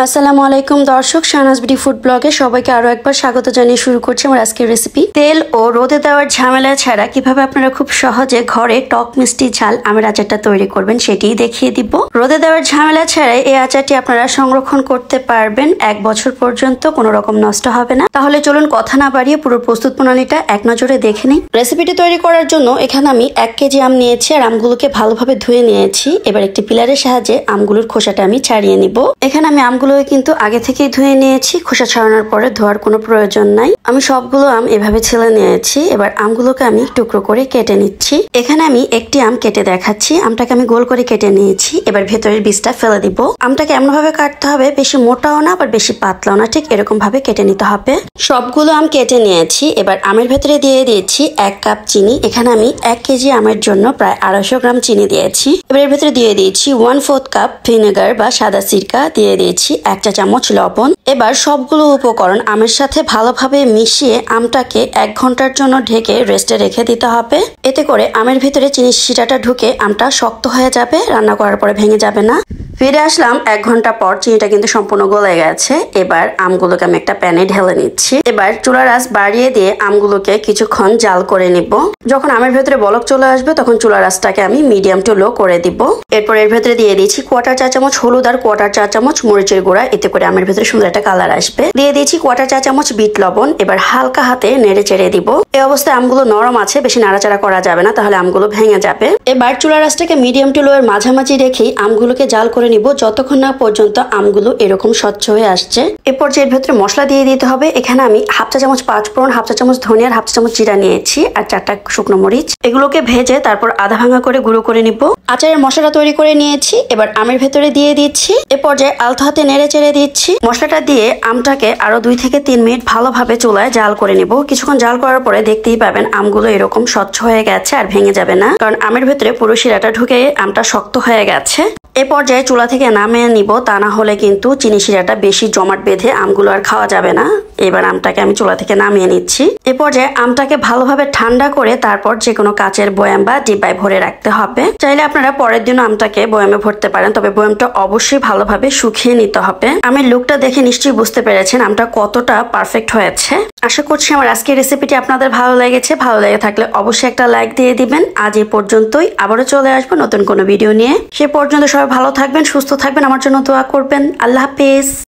আসসালামু আলাইকুম দর্শক, শাহনাজ বিডি ফুড ব্লগে সবাইকে আরো একবার স্বাগত জানিয়ে শুরু করছি আমার আজকের রেসিপি। তেল ও রোদে দেওয়ার ঝামেলা ছাড়া কিভাবে আপনারা খুব সহজে ঘরে টক মিষ্টি ঝাল আমের আচারটা তৈরি করবেন সেটিই দেখিয়ে দিব। রোদে দেওয়ার ঝামেলা ছাড়াই এই আচারটি আপনারা সংরক্ষণ করতে পারবেন 1 বছর পর্যন্ত, কোনো রকম নষ্ট হবে না। তাহলে চলুন কথা না বাড়িয়ে পুরো প্রস্তুত প্রণালীটা এক নজরে দেখে নিই। রেসিপিটি তৈরি করার জন্য এখানে আমি 1 কেজি আম নিয়েছি আর আমগুলোকে ভালোভাবে ধুয়ে নিয়েছি। এবার একটি পিলারের সাহায্যে আমগুলোর খোসাটা আমি ছাড়িয়ে নিব। এখানে আমি আমগুলো কিন্তু আগে থেকেই ধুয়ে নিয়েছি, খোসা ছাড়ানোর পরে ধোয়ার কোনো প্রয়োজন নাই। আমি সবগুলো আম এভাবে ছেলে নিয়েছি। এবার আমগুলোকে আমি টুকরো করে কেটে নিচ্ছি। এখানে আমি একটি আম কেটে দেখাচ্ছি। আমটাকে আমি গোল করে কেটে নিয়েছি। এবার ভেতরের বীজটা ফেলে দিব। আমটাকে এমন ভাবে কাটতে হবে, বেশি মোটাও না আবার বেশি পাতলাও না, ঠিক এরকম ভাবে কেটে নিতে হবে। সবগুলো আম কেটে নিয়েছি। এবার আমের ভেতরে দিয়ে দিয়েছি 1 কাপ চিনি। এখানে আমি 1 কেজি আমের জন্য প্রায় 250 গ্রাম চিনি দিয়েছি। এবার এর ভেতরে দিয়ে দিয়েছি 1/4 কাপ ভিনেগার বা সাদা সিরকা, দিয়ে দিয়েছি 1 চা চামচ লবণ। এবার সবগুলো উপকরণ আমের সাথে ভালোভাবে মিশিয়ে আমটাকে 1 ঘন্টার জন্য ঢেকে রেস্টে রেখে দিতে হবে। এতে করে আমের ভিতরে চিনির শিরাটা ঢুকে আমটা শক্ত হয়ে যাবে, রান্না করার পরে ভেঙে যাবে না। ফিরে আসলাম 1 ঘন্টা পর। চিনিটা কিন্তু সম্পূর্ণ গলে গেছে। এবার আমগুলোকে আমি একটা প্যানে ঢেলে নিচ্ছি। এবার চুলার আঁচ বাড়িয়ে দিয়ে আমগুলোকে কিছুক্ষণ জাল করে নিব। যখন আমের ভেতরে বলক চলে আসবে তখন চুলার আঁচটাকে আমি মিডিয়াম টু লো করে দিব। এরপর এর ভেতরে দিয়ে দিয়েছি 1/4 চা চামচ হলুদ আর 1/4 চা চামচ মরিচের গুঁড়া, এতে করে আমের ভেতরে সুন্দর একটা কালার আসবে। দিয়ে দিয়েছি 1/4 চা চামচ বিট লবণ। এবার হালকা হাতে নেড়ে চেড়ে দিব। এই অবস্থায় আমগুলো নরম আছে, বেশি নাড়াচাড়া করা যাবে না, তাহলে আমগুলো ভেঙে যাবে। এবার চুলার আঁচটাকে মিডিয়াম টু লো এর মাঝামাঝি রেখেই আমগুলোকে জাল করে নিব যতক্ষণ না পর্যন্ত আমগুলো এরকম স্বচ্ছ হয়ে আসছে। এরপর এর ভেতরে মশলা দিয়ে দিতে হবে। এখানে আমি 1/2 চা চামচ পাঁচফোড়ন, 1/2 চা চামচ ধনিয়া, 1/2 চা চামচ জিরা নিয়েছি আর 4টা শুকনো মরিচ। এগুলোকে ভেজে তারপর আধা ভাঙা করে গুঁড়ো করে নিব। আচারের মশলা তৈরি করে নিয়েছি। এবার আমের ভেতরে দিয়ে দিচ্ছি। এ পর্যায়ে আলতো হাতে নেড়ে চেড়ে দিচ্ছি। মশলাটা দিয়ে আমটাকে আরো 2 থেকে 3 মিনিট ভালোভাবে চুলায় জাল করে নিব। কিছুক্ষণ জাল করার পরে দেখতেই পাবেন আমগুলো এরকম স্বচ্ছ হয়ে গেছে আর ভেঙে যাবে না, কারণ আমের ভেতরে পুরো শিরাটা ঢুকে আমটা শক্ত হয়ে গেছে। এ পর্যায়ে চুলা থেকে নামিয়ে নিব, তা না হলে কিন্তু চিনি শিরাটা বেশি জমাট বেঁধে আমগুলো আর খাওয়া যাবে না। এবার আমটাকে আমি চুলা থেকে নামিয়ে নিচ্ছি। এ পর্যায়ে আমটাকে ভালোভাবে ঠান্ডা করে তারপর যে কোনো কাচের বয়াম বা ডিব্বায় ভরে রাখতে হবে। চাইলে আপনারা পরের দিনও আমটাকে বয়ামে ভরতে পারেন, তবে বয়ামটা অবশ্যই ভালোভাবে শুকিয়ে নিতে হবে। আমের লুকটা দেখে নিশ্চয়ই বুঝতে পেরেছেন আমটা কতটা পারফেক্ট হয়েছে। আশা করছি আমার আজকের রেসিপিটি আপনাদের ভালো লেগেছে। ভালো লেগে থাকলে অবশ্যই একটা লাইক দিয়ে দিবেন। আজ এই পর্যন্তই, আবারও চলে আসবো নতুন কোনো ভিডিও নিয়ে। সে পর্যন্ত সবাই ভালো থাকবেন, সুস্থ থাকবেন, আমার জন্য দোয়া করবেন। আল্লাহ হাফেজ।